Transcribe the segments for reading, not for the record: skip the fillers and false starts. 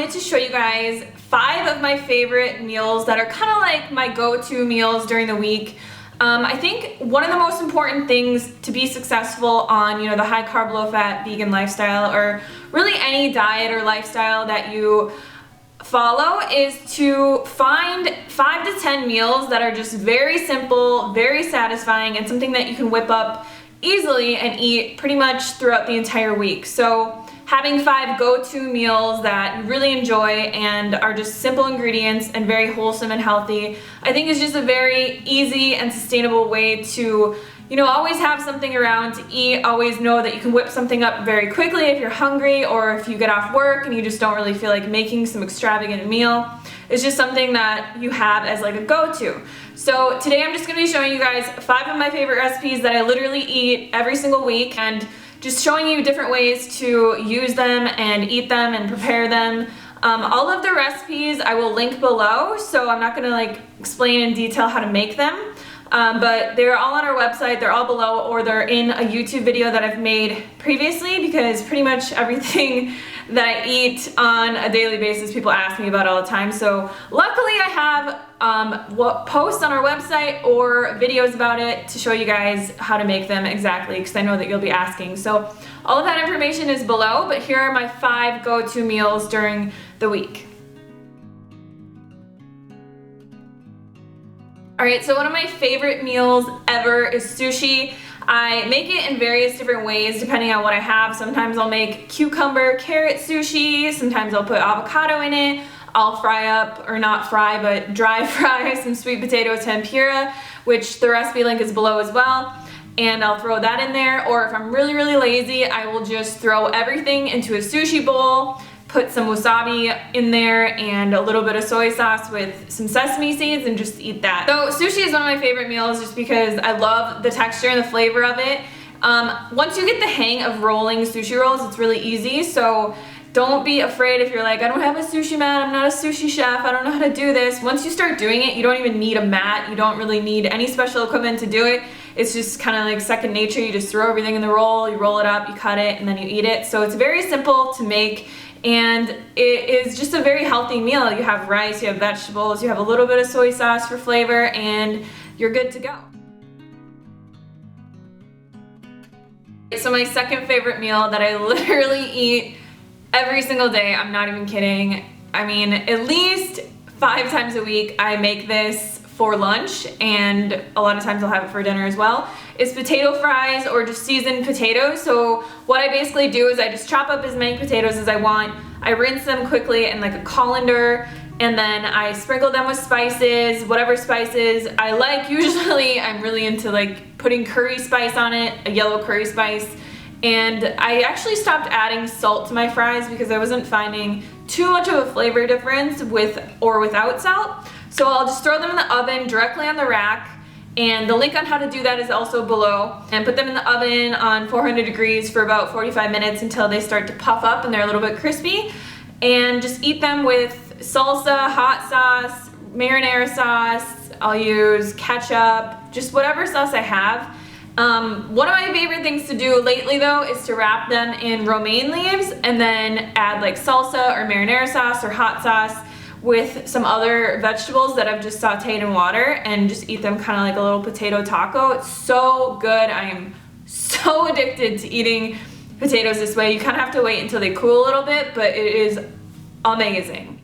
wanted to show you guys 5 of my favorite meals that are kind of like my go-to meals during the week. I think one of the most important things to be successful on, the high carb, low fat, vegan lifestyle, or really any diet or lifestyle that you follow, is to find 5 to 10 meals that are just very simple, very satisfying, and something that you can whip up easily and eat pretty much throughout the entire week. So having 5 go-to meals that you really enjoy and are just simple ingredients and very wholesome and healthy, I think is just a very easy and sustainable way to, always have something around to eat, always know that you can whip something up very quickly if you're hungry, or if you get off work and you just don't really feel like making some extravagant meal. It's just something that you have as like a go-to. So today I'm just gonna be showing you guys 5 of my favorite recipes that I literally eat every single week, and just showing you different ways to use them and eat them and prepare them. All of the recipes I will link below, so I'm not gonna explain in detail how to make them, but they're all on our website, they're all below, or they're in a YouTube video that I've made previously, because pretty much everything that I eat on a daily basis people ask me about all the time. So luckily I have posts on our website or videos about it to show you guys how to make them exactly, because I know that you'll be asking. So all of that information is below, but here are my 5 go-to meals during the week. Alright, so one of my favorite meals ever is sushi. I make it in various different ways depending on what I have. Sometimes I'll make cucumber carrot sushi, sometimes I'll put avocado in it. I'll fry up, or not fry, but dry fry some sweet potato tempura, which the recipe link is below as well. And I'll throw that in there, or if I'm really, really lazy, I will just throw everything into a sushi bowl, put some wasabi in there and a little bit of soy sauce with some sesame seeds, and just eat that. So sushi is one of my favorite meals just because I love the texture and the flavor of it. Once you get the hang of rolling sushi rolls, it's really easy, so don't be afraid if you're like, I don't have a sushi mat, I'm not a sushi chef, I don't know how to do this. Once you start doing it, you don't even need a mat, you don't really need any special equipment to do it. It's just kind of like second nature. You just throw everything in the roll, you roll it up, you cut it, and then you eat it. So it's very simple to make, and it is just a very healthy meal. You have rice, you have vegetables, you have a little bit of soy sauce for flavor, and you're good to go. So my second favorite meal that I literally eat every single day, I'm not even kidding, I mean at least 5 times a week I make this for lunch, and a lot of times I'll have it for dinner as well, is potato fries, or just seasoned potatoes. So what I basically do is I just chop up as many potatoes as I want, I rinse them quickly in like a colander, and then I sprinkle them with spices, whatever spices I like. Usually I'm really into putting curry spice on it, a yellow curry spice. And I actually stopped adding salt to my fries because I wasn't finding too much of a flavor difference with or without salt. So I'll just throw them in the oven directly on the rack, and the link on how to do that is also below, and put them in the oven on 400 degrees for about 45 minutes until they start to puff up and they're a little bit crispy, and just eat them with salsa, hot sauce, marinara sauce. I'll use ketchup, just whatever sauce I have. One of my favorite things to do lately though is to wrap them in romaine leaves and then add salsa or marinara sauce or hot sauce with some other vegetables that I've just sauteed in water, and just eat them kind of like a little potato taco. It's so good. I am so addicted to eating potatoes this way. You kind of have to wait until they cool a little bit, but it is amazing.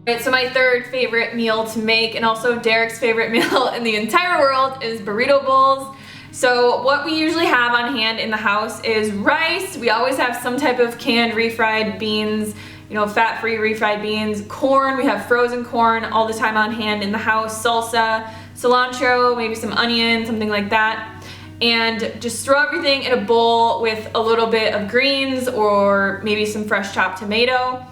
Alright, so my third favorite meal to make, and also Derek's favorite meal in the entire world, is burrito bowls. So what we usually have on hand in the house is rice. We always have some type of canned refried beans, fat-free refried beans, corn. We have frozen corn all the time on hand in the house, salsa, cilantro, maybe some onion, something like that. And just throw everything in a bowl with a little bit of greens or maybe some fresh chopped tomato,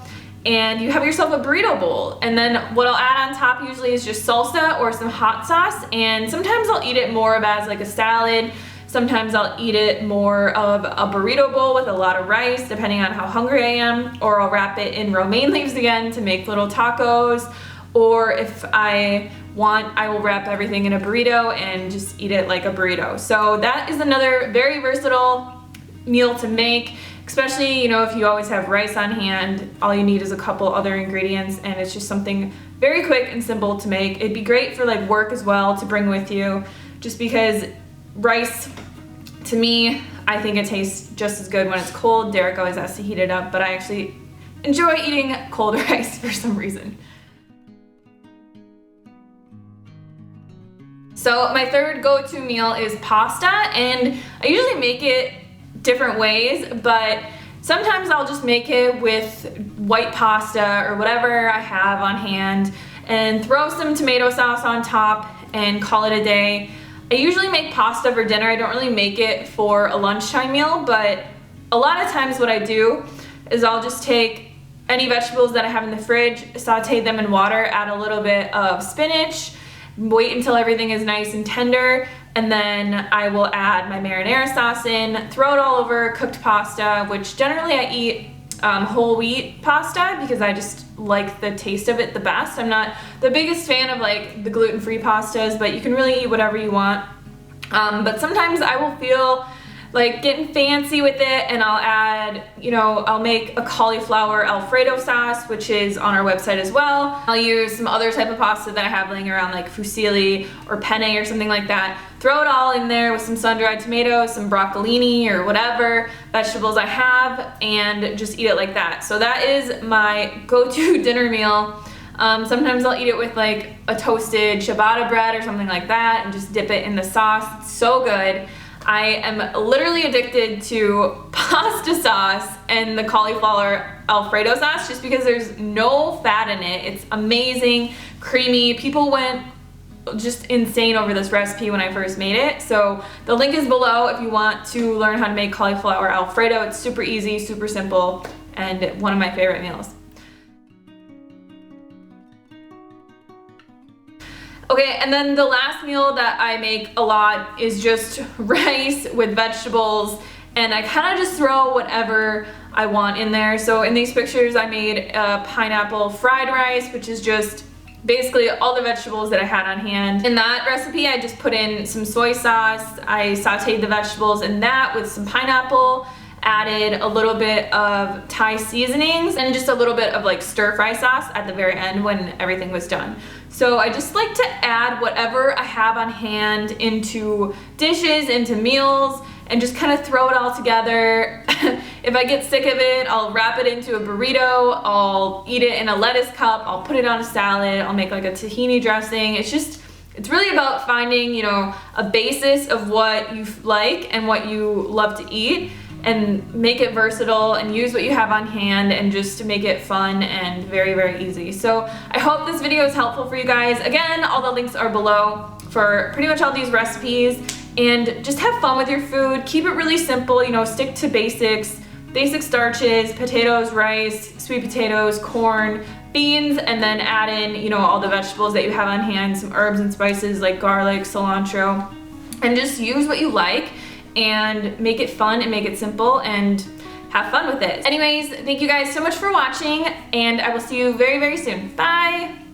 and you have yourself a burrito bowl. And then what I'll add on top usually is just salsa or some hot sauce, and sometimes I'll eat it more of as a salad. Sometimes I'll eat it more of a burrito bowl with a lot of rice, depending on how hungry I am, or I'll wrap it in romaine leaves again to make little tacos, or if I want, I will wrap everything in a burrito and just eat it like a burrito. So that is another very versatile meal to make. especially, you know, if you always have rice on hand, all you need is a couple other ingredients, and it's just something very quick and simple to make. It'd be great for like work as well to bring with you, just because rice, to me, I think it tastes just as good when it's cold. Derek always has to heat it up, but I actually enjoy eating cold rice for some reason. So my third go-to meal is pasta, and I usually make it different ways, but sometimes I'll just make it with white pasta or whatever I have on hand and throw some tomato sauce on top and call it a day. I usually make pasta for dinner. I don't really make it for a lunchtime meal, but a lot of times what I do is I'll just take any vegetables that I have in the fridge, saute them in water, add a little bit of spinach, wait until everything is nice and tender, and then I will add my marinara sauce in, throw it all over cooked pasta, which generally I eat whole wheat pasta because I just like the taste of it the best. I'm not the biggest fan of like the gluten-free pastas, but you can really eat whatever you want. But sometimes I will feel like getting fancy with it, and I'll add, you know, I'll make a cauliflower Alfredo sauce, which is on our website as well. I'll use some other type of pasta that I have laying around, like fusilli or penne or something like that. Throw it all in there with some sun-dried tomatoes, some broccolini or whatever vegetables I have, and just eat it like that. So that is my go-to dinner meal. Sometimes I'll eat it with like a toasted ciabatta bread or something like that and just dip it in the sauce. It's so good. I am literally addicted to pasta sauce and the cauliflower Alfredo sauce just because there's no fat in it. It's amazing, creamy. People went just insane over this recipe when I first made it. So the link is below if you want to learn how to make cauliflower Alfredo. It's super easy, super simple, and one of my favorite meals. Okay, and then the last meal that I make a lot is just rice with vegetables, and I kind of just throw whatever I want in there. So in these pictures I made a pineapple fried rice, which is just basically all the vegetables that I had on hand. In that recipe I just put in some soy sauce, I sauteed the vegetables in that with some pineapple, added a little bit of Thai seasonings, and just a little bit of like stir-fry sauce at the very end when everything was done. So I just like to add whatever I have on hand into dishes, into meals, and just kind of throw it all together. If I get sick of it, I'll wrap it into a burrito, I'll eat it in a lettuce cup, I'll put it on a salad, I'll make like a tahini dressing. It's really about finding, you know, a basis of what you like and what you love to eat, and make it versatile and use what you have on hand and just to make it fun and very, very easy. So I hope this video is helpful for you guys. Again, all the links are below for pretty much all these recipes, and just have fun with your food. Keep it really simple, you know, stick to basics, basic starches, potatoes, rice, sweet potatoes, corn, beans, and then add in, you know, all the vegetables that you have on hand, some herbs and spices like garlic, cilantro, and just use what you like and make it fun and make it simple and have fun with it. Anyways, thank you guys so much for watching, and I will see you very, very soon. Bye!